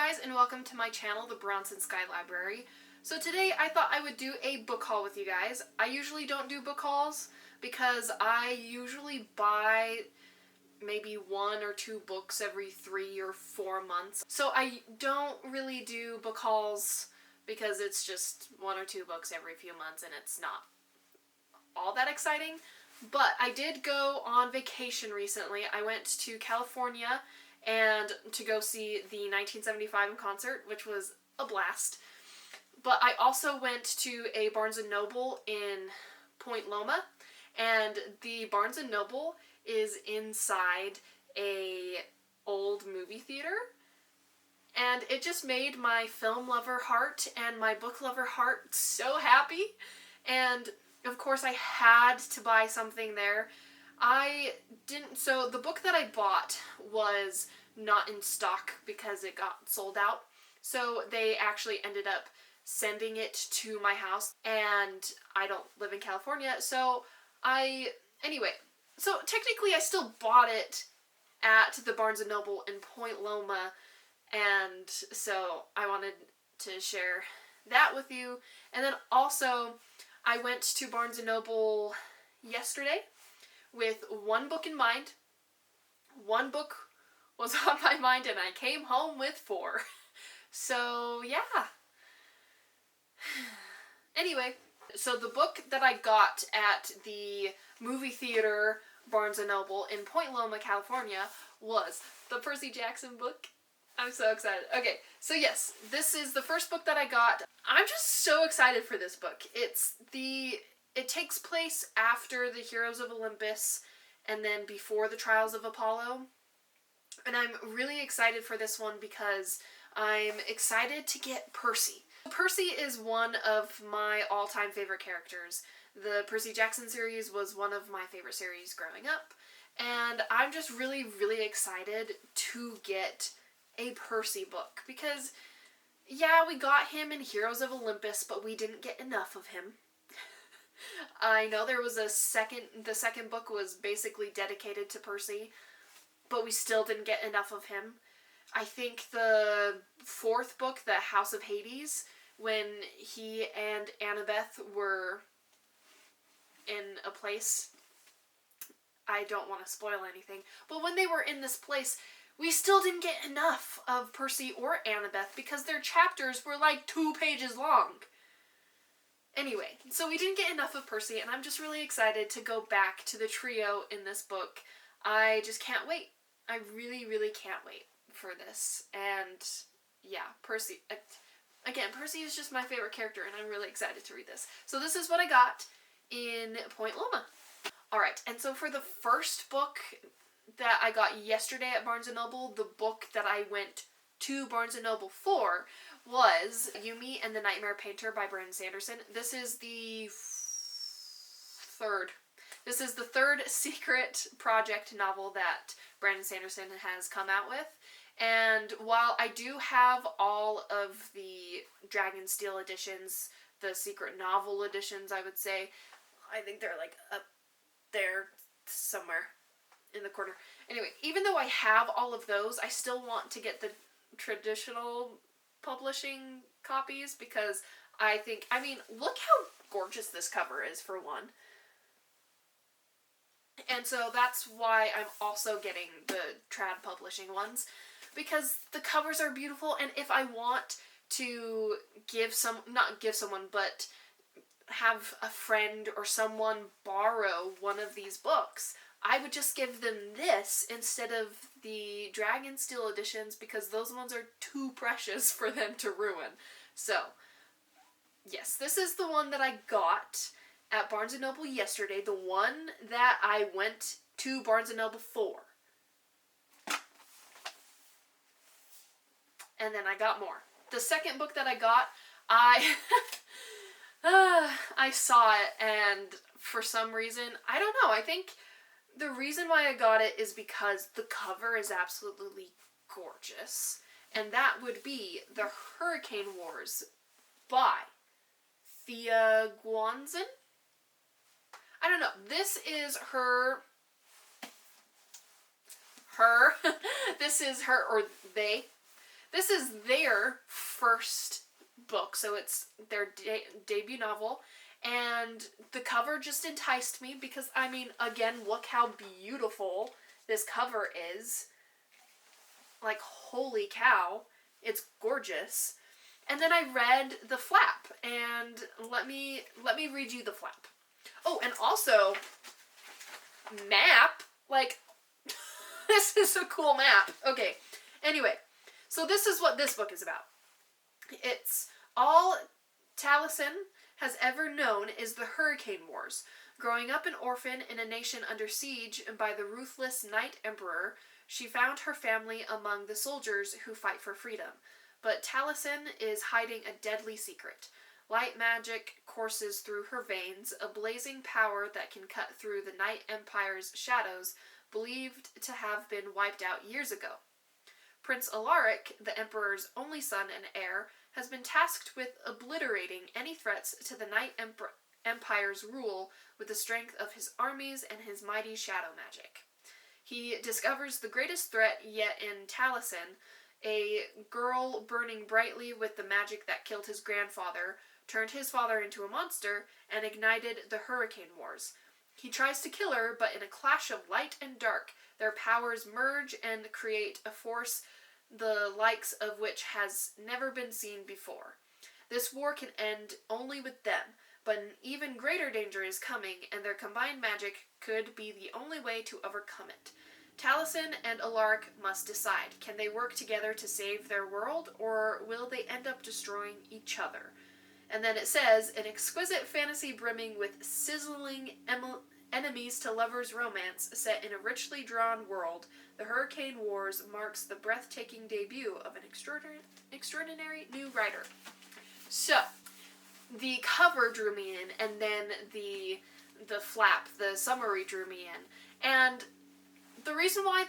guys, and welcome to my channel, the Bronson Sky Library. So today I thought I would do a book haul with you guys. I usually don't do book hauls because I usually buy maybe 1 or 2 books every 3 or 4 months. So I don't really do book hauls because it's just 1 or 2 books every few months and it's not all that exciting. But I did go on vacation recently. I went to California and to go see the 1975 in concert, which was a blast. But I also went to a Barnes & Noble in Point Loma, and the Barnes & Noble is inside a old movie theater, and it just made my film lover heart and my book lover heart so happy. And of course I had to buy something there. So the book that I bought was not in stock because it got sold out. So they actually ended up sending it to my house, and I don't live in California, so so technically I still bought it at the Barnes & Noble in Point Loma, and so I wanted to share that with you. And then also I went to Barnes & Noble yesterday with 1 book in mind. 1 book was on my mind and I came home with 4. So yeah. Anyway, so the book that I got at the movie theater Barnes & Noble in Point Loma, California was the Percy Jackson book. I'm so excited. Okay, so yes, this is the first book that I got. I'm just so excited for this book. It takes place after the Heroes of Olympus and then before the Trials of Apollo. And I'm really excited for this one because I'm excited to get Percy. Percy is one of my all-time favorite characters. The Percy Jackson series was one of my favorite series growing up, and I'm just really, really excited to get a Percy book because, yeah, we got him in Heroes of Olympus, but we didn't get enough of him. I know there was the second book was basically dedicated to Percy, but we still didn't get enough of him. I think the 4th book, The House of Hades, when he and Annabeth were in a place, I don't want to spoil anything, but when they were in this place, we still didn't get enough of Percy or Annabeth because their chapters were like 2 pages long. Anyway, so we didn't get enough of Percy, and I'm just really excited to go back to the trio in this book. I just can't wait. I really, really can't wait for this. And yeah, Percy. Again, Percy is just my favorite character, and I'm really excited to read this. So this is what I got in Point Loma. Alright, and so for the first book that I got yesterday at Barnes & Noble, the book that I went to Barnes & Noble for was Yumi and the Nightmare Painter by Brandon Sanderson. This is the third secret project novel that Brandon Sanderson has come out with. And while I do have all of the Dragonsteel editions, the secret novel editions, I would say, I think they're like up there somewhere in the corner. Anyway, even though I have all of those, I still want to get the traditional publishing copies because look how gorgeous this cover is, for one. And so that's why I'm also getting the trad publishing ones, because the covers are beautiful, and if I want to but have a friend or someone borrow one of these books, I would just give them this instead of the Dragonsteel editions because those ones are too precious for them to ruin. So, yes, this is the one that I got at Barnes & Noble yesterday, the one that I went to Barnes & Noble for. And then I got more. The second book that I got, I saw it, and for some reason, I don't know, I think the reason why I got it is because the cover is absolutely gorgeous, and that would be The Hurricane Wars by Thea Guanzin. I don't know, this is her, this is her, or they, This is their first book, so it's their debut novel, and the cover just enticed me because, I mean, again, look how beautiful this cover is. Like, holy cow, it's gorgeous. And then I read the flap, and let me read you the flap. Oh, and also, map, like, this is a cool map. Okay, anyway, so this is what this book is about. It's all Taliesin has ever known is the Hurricane Wars. Growing up an orphan in a nation under siege by the ruthless Night Emperor, she found her family among the soldiers who fight for freedom. But Taliesin is hiding a deadly secret. Light magic courses through her veins, a blazing power that can cut through the Night Empire's shadows, believed to have been wiped out years ago. Prince Alaric, the Emperor's only son and heir, has been tasked with obliterating any threats to the Night Empire's rule with the strength of his armies and his mighty shadow magic. He discovers the greatest threat yet in Taliesin, a girl burning brightly with the magic that killed his grandfather, turned his father into a monster, and ignited the Hurricane Wars. He tries to kill her, but in a clash of light and dark, their powers merge and create a force the likes of which has never been seen before. This war can end only with them, but an even greater danger is coming, and their combined magic could be the only way to overcome it. Taliesin and Alaric must decide. Can they work together to save their world, or will they end up destroying each other? And then it says, an exquisite fantasy brimming with sizzling enemies to lovers romance set in a richly drawn world, the Hurricane Wars marks the breathtaking debut of an extraordinary new writer. So, the cover drew me in, and then the flap, the summary drew me in. And the reason why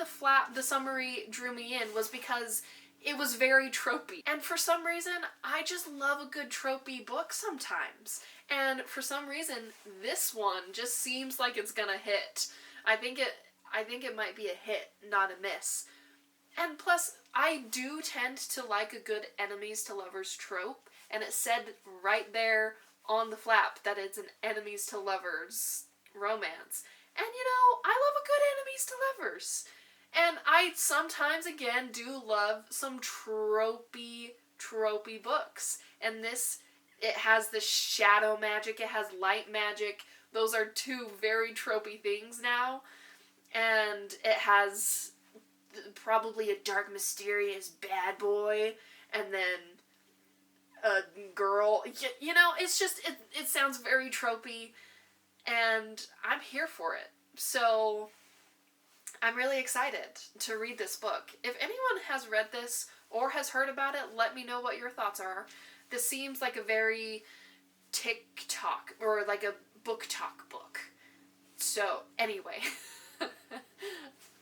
the summary drew me in was because it was very tropey. And for some reason, I just love a good tropey book sometimes. And for some reason, this one just seems like it's gonna hit. I think it might be a hit, not a miss. And plus, I do tend to like a good enemies to lovers trope, and it said right there on the flap that it's an enemies to lovers romance. And you know, I love a good enemies to lovers. And I sometimes, again, do love some tropey books. And this, it has the shadow magic, it has light magic. Those are two very tropey things now. And it has probably a dark, mysterious bad boy, and then a girl. You know, it's just, it sounds very tropey, and I'm here for it. So I'm really excited to read this book. If anyone has read this or has heard about it, let me know what your thoughts are. This seems like a very TikTok, or like a book talk book. So, anyway.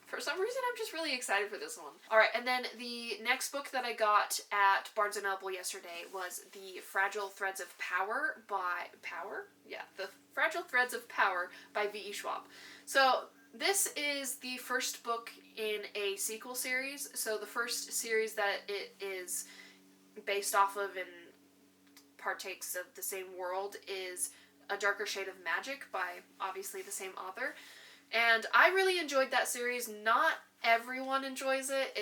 For some reason, I'm just really excited for this one. Alright, and then the next book that I got at Barnes & Noble yesterday was The Fragile Threads of Power by... Power? Yeah, The Fragile Threads of Power by V.E. Schwab. So, this is the first book in a sequel series. So, the first series that it is based off of and partakes of the same world is A Darker Shade of Magic by, obviously, the same author. And I really enjoyed that series. Not everyone enjoys it.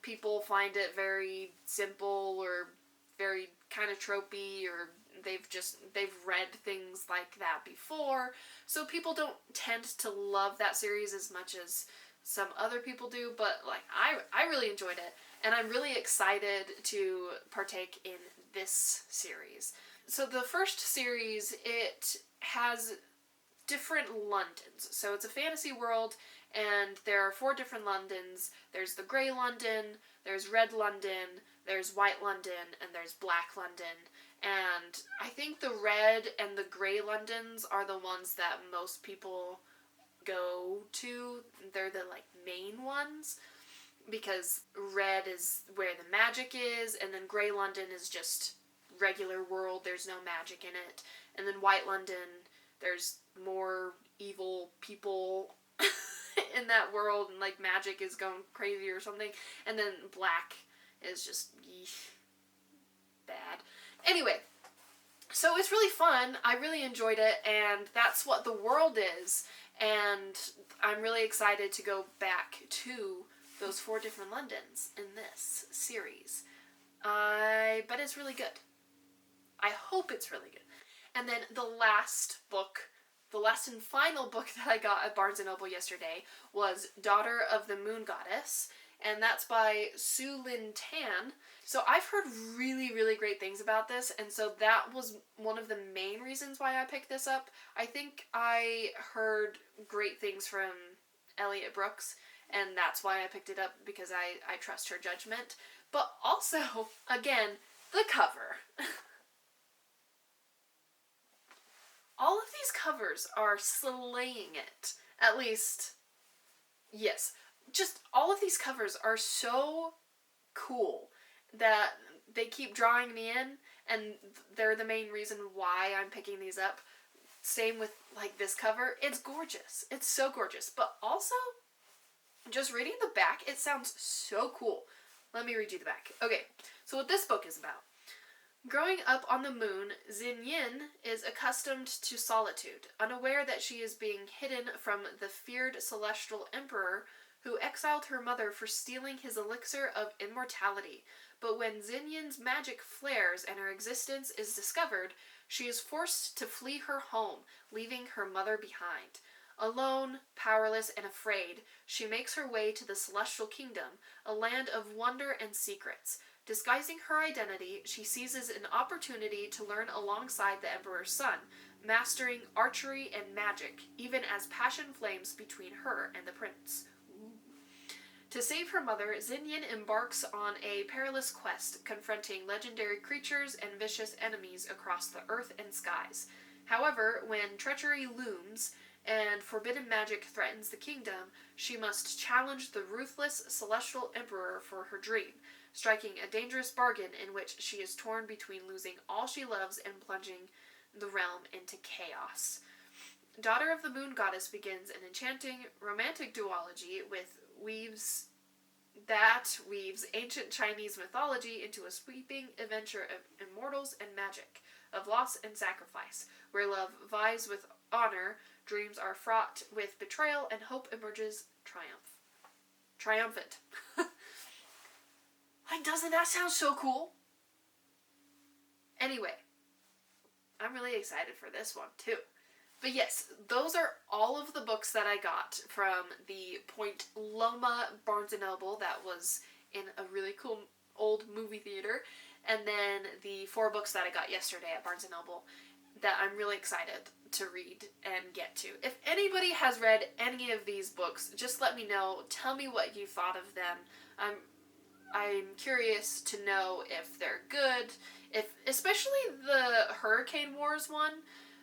People find it very simple or very kind of tropey, or they've read things like that before. So people don't tend to love that series as much as some other people do, but like I really enjoyed it, and I'm really excited to partake in this series. So the first series, it has different Londons. So it's a fantasy world, and there are 4 different Londons. There's the Grey London, there's Red London, there's White London, and there's Black London. And I think the Red and the Grey Londons are the ones that most people go to. They're the like main ones, because Red is where the magic is, and then Grey London is just regular world, there's no magic in it. And then White London, there's more evil people in that world, and like magic is going crazy or something. And then Black is just bad. Anyway, so it's really fun. I really enjoyed it, and that's what the world is. And I'm really excited to go back to those 4 different Londons in this series. I bet it's really good. I hope it's really good. And then the last and final book that I got at Barnes & Noble yesterday was Daughter of the Moon Goddess, and that's by Su Lin Tan. So I've heard really, really great things about this, and so that was one of the main reasons why I picked this up. I think I heard great things from Elliot Brooks, and that's why I picked it up, because I trust her judgment. But also, again, the cover. All of these covers are slaying it. At least, yes. Just all of these covers are so cool that they keep drawing me in, and they're the main reason why I'm picking these up. Same with, like, this cover. It's gorgeous. It's so gorgeous. But also, just reading the back, it sounds so cool. Let me read you the back. Okay, so what this book is about. Growing up on the moon, Xin Yin is accustomed to solitude, unaware that she is being hidden from the feared celestial emperor who exiled her mother for stealing his elixir of immortality. But when Xin Yin's magic flares and her existence is discovered, she is forced to flee her home, leaving her mother behind. Alone, powerless, and afraid, she makes her way to the Celestial Kingdom, a land of wonder and secrets. Disguising her identity, she seizes an opportunity to learn alongside the Emperor's son, mastering archery and magic, even as passion flames between her and the prince. To save her mother, Xin Yin embarks on a perilous quest, confronting legendary creatures and vicious enemies across the earth and skies. However, when treachery looms and forbidden magic threatens the kingdom, she must challenge the ruthless celestial emperor for her dream, striking a dangerous bargain in which she is torn between losing all she loves and plunging the realm into chaos. Daughter of the Moon Goddess begins an enchanting romantic duology weaves ancient Chinese mythology into a sweeping adventure of immortals and magic, of loss and sacrifice, where love vies with honor, dreams are fraught with betrayal, and hope emerges triumphant. Like, doesn't that sound so cool? Anyway, I'm really excited for this one, too. But yes, those are all of the books that I got from the Point Loma Barnes & Noble that was in a really cool old movie theater. And then the 4 books that I got yesterday at Barnes & Noble that I'm really excited to read and get to. If anybody has read any of these books, just let me know. Tell me what you thought of them. I'm curious to know if they're good, especially the Hurricane Wars one,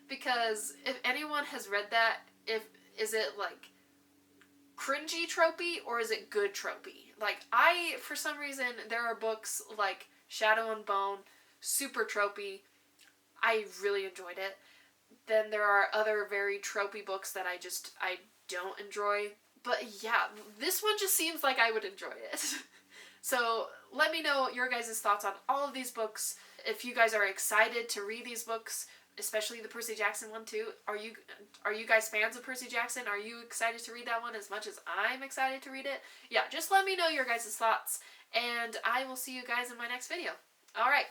because if anyone has read that, is it like cringy tropey or is it good tropey? Like, for some reason, there are books like Shadow and Bone, super tropey. I really enjoyed it. Then there are other very tropey books that I don't enjoy. But yeah, this one just seems like I would enjoy it. So let me know your guys' thoughts on all of these books. If you guys are excited to read these books, especially the Percy Jackson one too. Are you guys fans of Percy Jackson? Are you excited to read that one as much as I'm excited to read it? Yeah, just let me know your guys' thoughts, and I will see you guys in my next video. Alright.